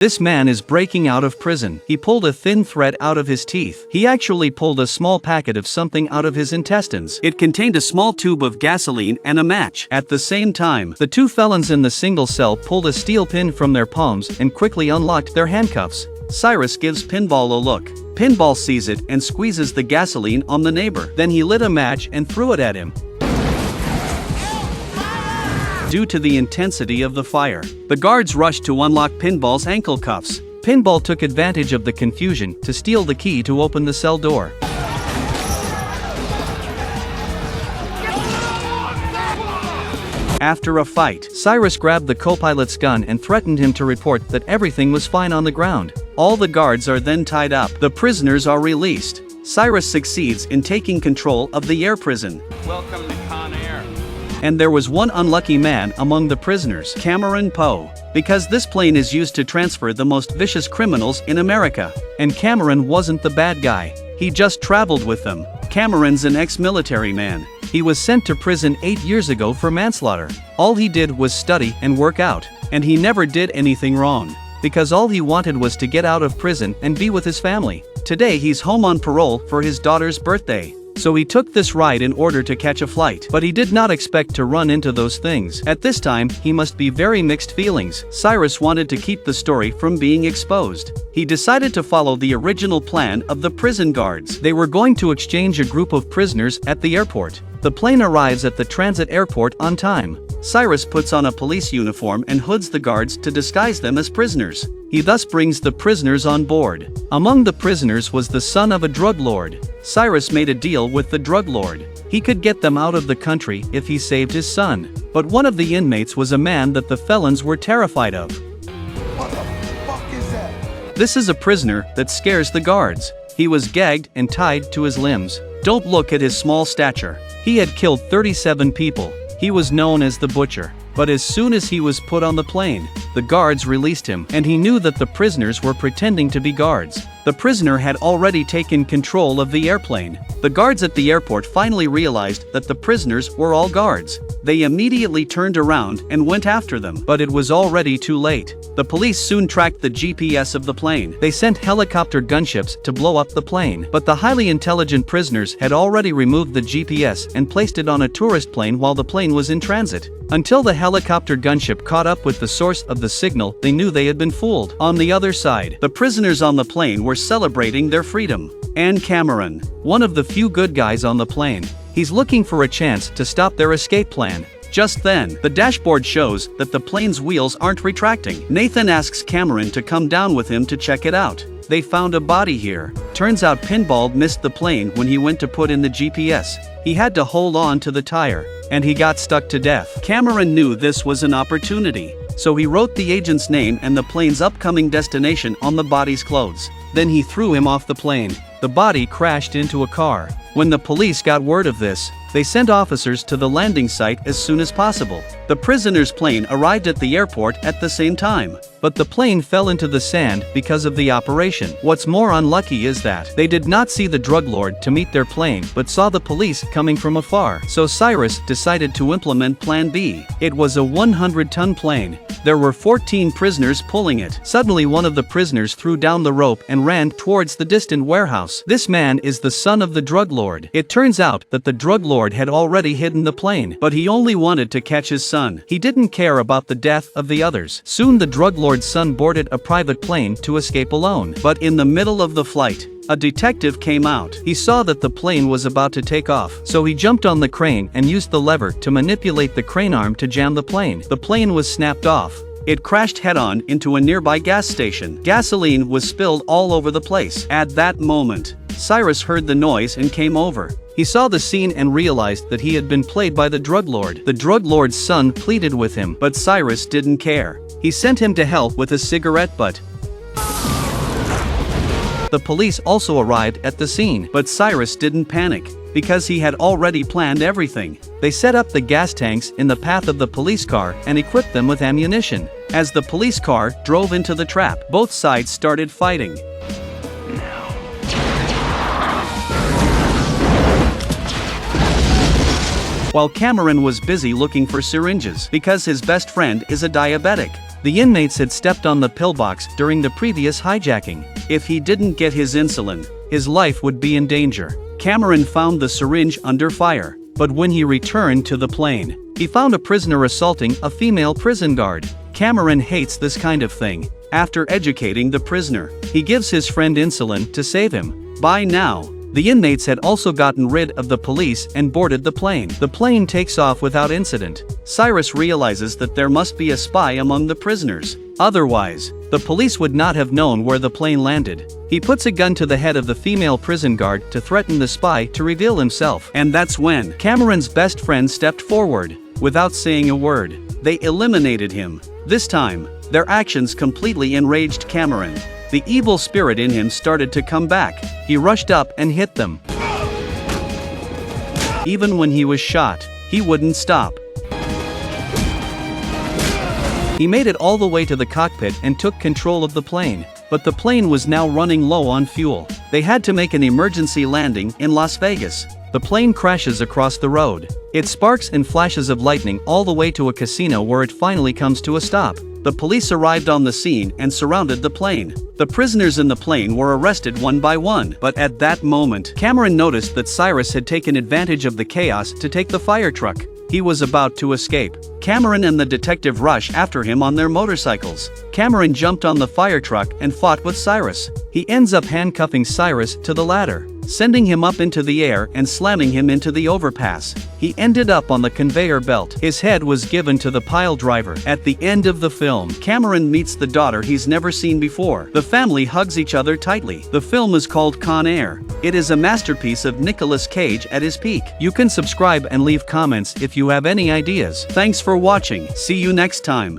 This man is breaking out of prison. He pulled a thin thread out of his teeth. He actually pulled a small packet of something out of his intestines. It contained a small tube of gasoline and a match. At the same time, the two felons in the single cell pulled a steel pin from their palms and quickly unlocked their handcuffs. Cyrus gives Pinball a look. Pinball sees it and squeezes the gasoline on the neighbor. Then he lit a match and threw it at him. Due to the intensity of the fire, the guards rushed to unlock Pinball's ankle cuffs. Pinball took advantage of the confusion to steal the key to open the cell door. After a fight, Cyrus grabbed the co-pilot's gun and threatened him to report that everything was fine on the ground. All the guards are then tied up. The prisoners are released. Cyrus succeeds in taking control of the air prison. Welcome to Con Air. And there was one unlucky man among the prisoners, Cameron Poe, because this plane is used to transfer the most vicious criminals in America. And Cameron wasn't the bad guy. He just traveled with them. Cameron's an ex-military man. He was sent to prison 8 years ago for manslaughter. All he did was study and work out, and he never did anything wrong, because all he wanted was to get out of prison and be with his family. Today he's home on parole for his daughter's birthday. So he took this ride in order to catch a flight, but he did not expect to run into those things. At this time, he must be very mixed feelings. Cyrus wanted to keep the story from being exposed. He decided to follow the original plan of the prison guards. They were going to exchange a group of prisoners at the airport. The plane arrives at the transit airport on time. Cyrus puts on a police uniform and hoods the guards to disguise them as prisoners. He thus brings the prisoners on board. Among the prisoners was the son of a drug lord. Cyrus made a deal with the drug lord. He could get them out of the country if he saved his son. But one of the inmates was a man that the felons were terrified of. What the fuck is that? This is a prisoner that scares the guards. He was gagged and tied to his limbs. Don't look at his small stature. He had killed 37 people. He was known as the Butcher. But as soon as he was put on the plane, the guards released him, and he knew that the prisoners were pretending to be guards. The prisoner had already taken control of the airplane. The guards at the airport finally realized that the prisoners were all guards. They immediately turned around and went after them, but it was already too late. The police soon tracked the GPS of the plane. They sent helicopter gunships to blow up the plane, but the highly intelligent prisoners had already removed the GPS and placed it on a tourist plane while the plane was in transit. Until the helicopter gunship caught up with the source of the signal, they knew they had been fooled. On the other side, the prisoners on the plane were celebrating their freedom. And Cameron, one of the few good guys on the plane, he's looking for a chance to stop their escape plan. Just then, the dashboard shows that the plane's wheels aren't retracting. Nathan asks Cameron to come down with him to check it out. They found a body here. Turns out Pinball missed the plane when he went to put in the GPS. He had to hold on to the tire, and he got stuck to death. Cameron knew this was an opportunity, so he wrote the agent's name and the plane's upcoming destination on the body's clothes. Then he threw him off the plane. The body crashed into a car. When the police got word of this, they sent officers to the landing site as soon as possible. The prisoner's plane arrived at the airport at the same time, but the plane fell into the sand because of the operation. What's more unlucky is that they did not see the drug lord to meet their plane but saw the police coming from afar. So Cyrus decided to implement Plan B. It was a 100-ton plane. There were 14 prisoners pulling it. Suddenly one of the prisoners threw down the rope and ran towards the distant warehouse. This man is the son of the drug lord. It turns out that the drug lord had already hidden the plane, but he only wanted to catch his son. He didn't care about the death of the others. Soon the drug lord's son boarded a private plane to escape alone. But in the middle of the flight, a detective came out. He saw that the plane was about to take off, so he jumped on the crane and used the lever to manipulate the crane arm to jam the plane. The plane was snapped off. It crashed head-on into a nearby gas station. Gasoline was spilled all over the place. At that moment, Cyrus heard the noise and came over. He saw the scene and realized that he had been played by the drug lord. The drug lord's son pleaded with him, but Cyrus didn't care. He sent him to hell with a cigarette butt. The police also arrived at the scene, but Cyrus didn't panic, because he had already planned everything. They set up the gas tanks in the path of the police car and equipped them with ammunition. As the police car drove into the trap, both sides started fighting. While Cameron was busy looking for syringes because his best friend is a diabetic. The inmates had stepped on the pillbox during the previous hijacking. If he didn't get his insulin, his life would be in danger. Cameron found the syringe under fire, but when he returned to the plane, he found a prisoner assaulting a female prison guard. Cameron hates this kind of thing. After educating the prisoner, he gives his friend insulin to save him. By now, the inmates had also gotten rid of the police and boarded the plane. The plane takes off without incident. Cyrus realizes that there must be a spy among the prisoners. Otherwise, the police would not have known where the plane landed. He puts a gun to the head of the female prison guard to threaten the spy to reveal himself. And that's when Cameron's best friend stepped forward. Without saying a word, they eliminated him. This time, their actions completely enraged Cameron. The evil spirit in him started to come back. He rushed up and hit them. Even when he was shot, he wouldn't stop. He made it all the way to the cockpit and took control of the plane, but the plane was now running low on fuel. They had to make an emergency landing in Las Vegas. The plane crashes across the road. It sparks and flashes of lightning all the way to a casino where it finally comes to a stop. The police arrived on the scene and surrounded the plane. The prisoners in the plane were arrested one by one, but at that moment, Cameron noticed that Cyrus had taken advantage of the chaos to take the fire truck. He was about to escape. Cameron and the detective rush after him on their motorcycles. Cameron jumped on the fire truck and fought with Cyrus. He ends up handcuffing Cyrus to the ladder, sending him up into the air and slamming him into the overpass. He ended up on the conveyor belt. His head was given to the pile driver. At the end of the film, Cameron meets the daughter he's never seen before. The family hugs each other tightly. The film is called Con Air. It is a masterpiece of Nicolas Cage at his peak. You can subscribe and leave comments if you have any ideas. Thanks for watching. See you next time.